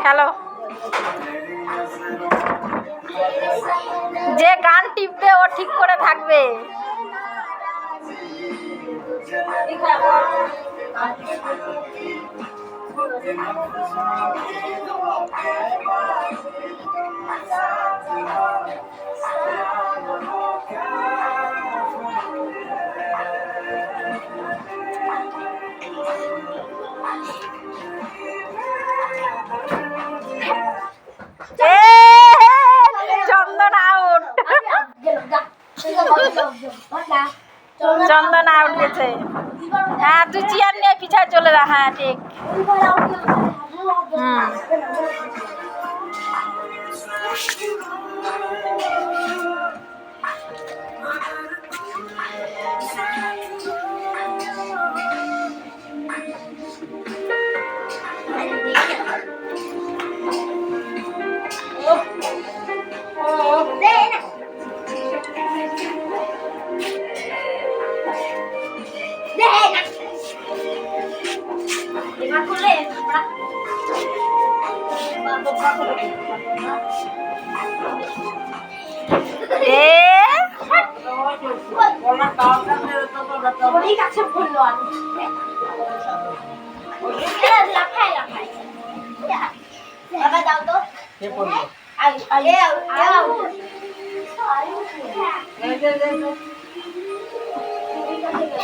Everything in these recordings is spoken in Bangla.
খেলো। যে গান টিপবে ও ঠিক করে থাকবে। চন্দন আউট। চন্দন আউট গেছে। হ্যাঁ তুই চেয়ার নিয়ে পিছায় চলে যা। হ্যাঁ ঠিক।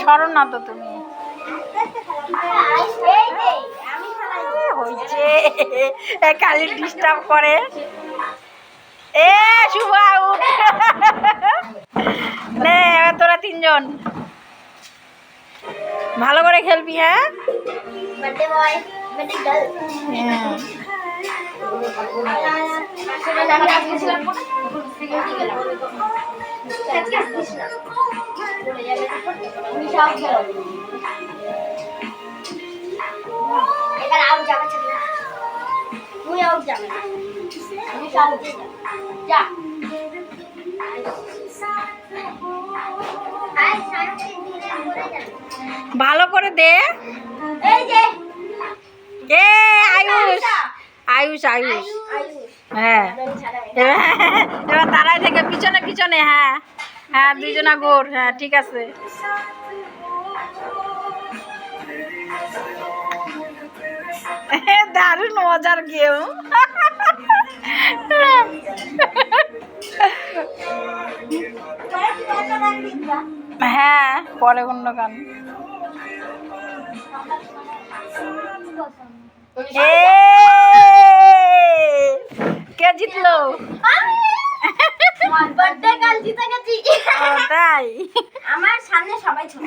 সরো না তো তুমি। হয়েছে খালি ডিস্টার্ব করে। শুভ আউট। নে এবার তোরা তিনজন ভালো করে খেলবি। হ্যাঁ ভালো করে দে। আয়ুষ আয়ুষ আয়ুষ। হ্যাঁ এবার তারাই থেকে পিছনে পিছনে। হ্যাঁ হ্যাঁ দুইজনা গোর। হ্যাঁ ঠিক আছে। দারুণ মজার গেম। হ্যাঁ পরে অন্য গান। কে জিতলো? তাই আমার সামনে সবাই ছোট।